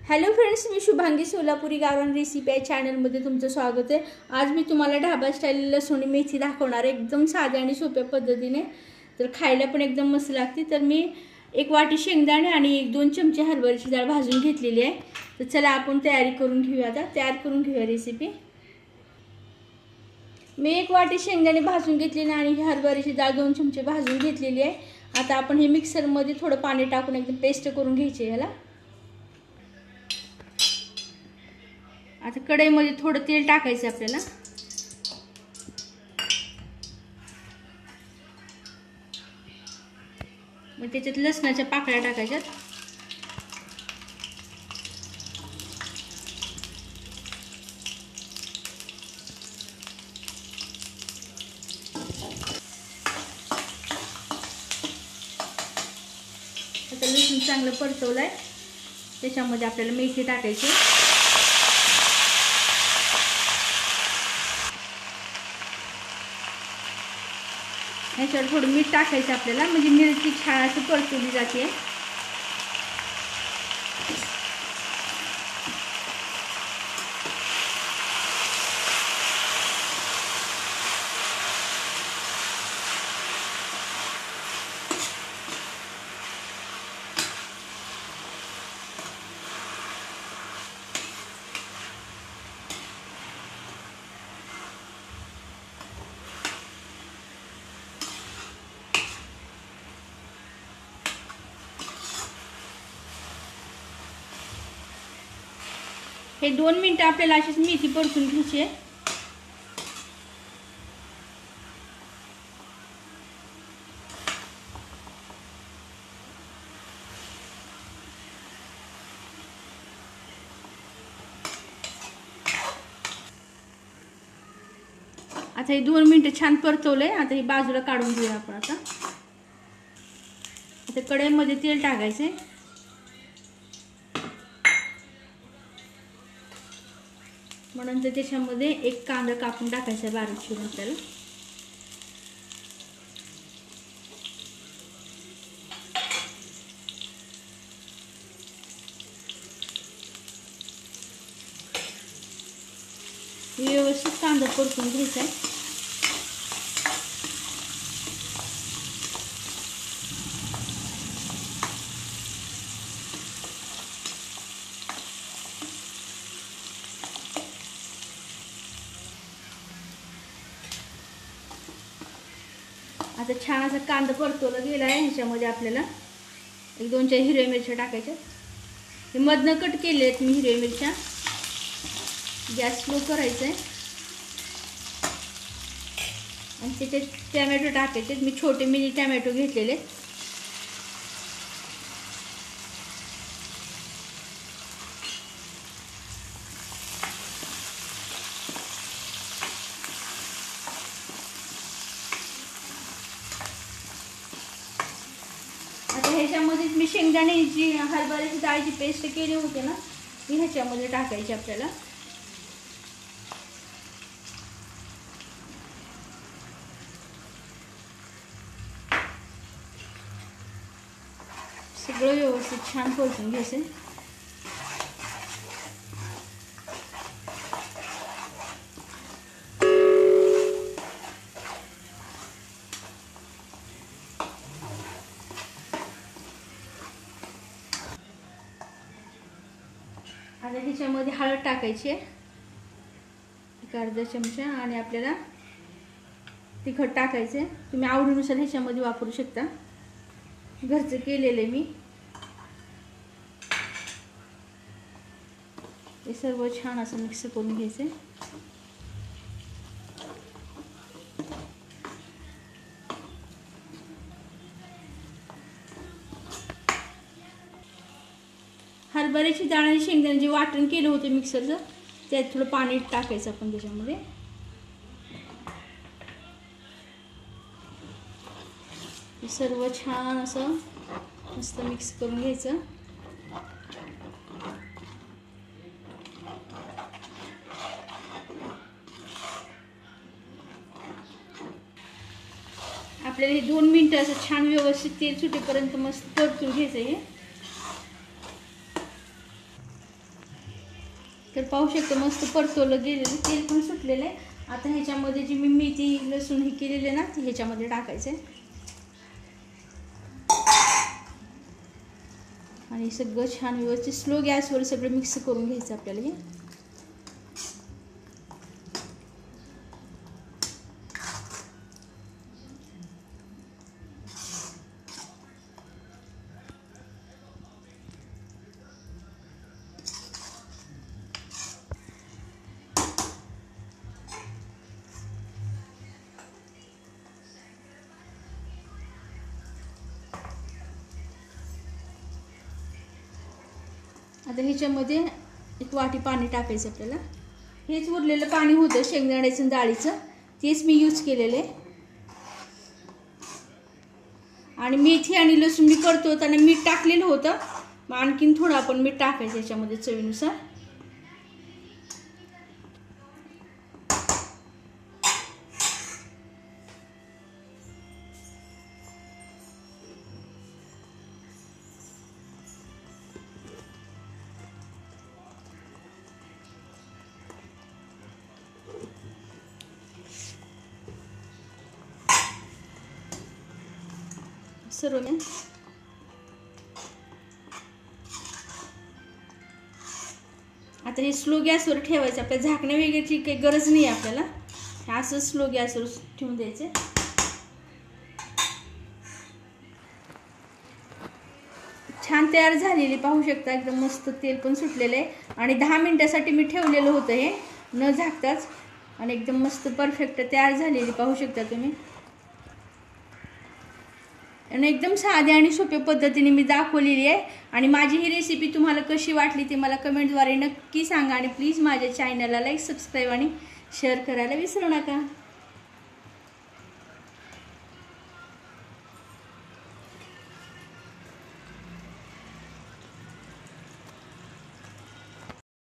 Hello friends, मी शुभांगी सोलापुरी गावरान recipe या चॅनलमध्ये तुमचं स्वागत आहे। आज मी तुम्हाला ढाबा स्टाईल लसूणी मेथी दाखवणार आहे, एकदम साध्या आणि सोप्या पद्धतीने। तर खायला पण एकदम मस्त लागते। तर मी एक वाटी शेंगदाणे आणि 1-2 चमचे हरभऱ्याची डाळ भाजून घेतलेली आहे। तर चला आपण तयारी करून घेऊया। आता तयार करून घेऊया रेसिपी। मी एक वाटी शेंगदाणे भाजून घेतलेले आणि हरभऱ्याची डाळ 2 चमचे भाजून घेतलेली आहे। आता आपण हे मिक्सर मध्ये थोडं पाणी टाकून एकदम पेस्ट करून घ्यायची आहे याला। आता कढईमध्ये थोडं तेल टाकायचं आपल्याला। मग त्याच्यात लसणाच्या पाकळ्या टाकायच्यात। आता लसूण चांगलं परतवलंय, त्याच्यामध्ये आपल्याला मेथी टाकायची। ह्याच्यावर थोडं मीठ टाकायचं आपल्याला, म्हणजे मिरची छान असं परतवली जाते। हे 2 मिनिटं आपल्याला अशीच मेथी परतून घ्यायची आहे। आता हे 2 मिनिटं छान परतवलंय। आता हे बाजूला काढून घेऊया आपण। आता कढईमध्ये तेल टाकायचे। म्हणून त्याच्यामध्ये एक कांदा कापून टाकायचा बारीक चिरून त्याला। व्यवस्थित कांदा परतून घ्यायचा आहे। आता छान असा कांदा परतवला गेला आहे। ह्याच्यामध्ये आपल्याला 1-2 हिरव्या मिरच्या टाकायच्या। हे मधनं कट केले आहेत मी हिरव्या मिरच्या। गॅस स्लो करायचा आहे आणि त्याच्यात टोमॅटो टाकायचे। मी छोटे मिनी टोमॅटो घेतलेले। आता ह्याच्यामध्ये मी शेंगदाण्याची हरभऱ्याची डाळीची पेस्ट केली होती ना, ती ह्याच्यामध्ये टाकायची आपल्याला। सगळं व्यवस्थित छान परतून घ्यायचं। आता ह्याच्यामध्ये हळद टाकायची आहे, 1/2 चमचा, आणि आपल्याला तिखट टाकायचं आहे। तुम्ही आवडीनुसार ह्याच्यामध्ये वापरू शकता, घरचं केलेलं मी। हे सर्व छान असं मिक्स करून घ्यायचं। हरभऱ्याची डाळ आणि शेंगदाण्याचे वाटण केलं होतं मिक्सरचं, त्यात थोडं पाणी टाकायचं आपण त्याच्यामध्ये। हे सर्व छान असं मस्त मिक्स करून घ्यायचं। आपल्याला हे 2 मिनिटं असं छान व्यवस्थित तेल सुटेपर्यंत मस्त परतून घ्यायचं। हे तर पाहू शकतो मस्त परतवलं गेलेलं, तेल पण सुटलेलं आहे. आता ह्याच्यामध्ये जी मी मेथी लसूण हे केलेले ना ते ह्याच्यामध्ये टाकायचं आहे आणि सगळं छान व्यवस्थित स्लो गॅसवर सगळं मिक्स करून घ्यायचं आपल्याला हे. आता ह्याच्यामध्ये एक वाटी पाणी टाकायचं आपल्याला. हेच उरलेलं पाणी होतं शेंगदाण्याचं डाळीचं, तेच मी यूज केलेलं आहे. आणि मेथी आणि लसूण मी परतवताना मीठ टाकलेलं होतं, मग आणखीन थोडं आपण मीठ टाकायचं याच्यामध्ये चवीनुसार. सर्व आता हे स्लो गॅसवर ठेवायचं. आपल्या झाकण्या वगैरेची काही गरज नाही आपल्याला, हे असं स्लो गॅसवर ठेवून द्यायचं. छान तयार झालेली पाहू शकता, एकदम मस्त तेल पण सुटलेलं आहे. आणि 10 मिनिटासाठी मी ठेवलेलं होतं हे न झाकताच, आणि एकदम मस्त परफेक्ट तयार झालेली पाहू शकता तुम्ही. आणि एकदम साध्या आणि सोप्या पद्धतीने मी दाखवलेली आहे. आणि माझी ही रेसिपी तुम्हाला कशी वाटली ते मला कमेंटद्वारे नक्की सांगा. आणि प्लीज माझ्या चॅनलला लाईक, सबस्क्राईब आणि शेअर करायला विसरू नका.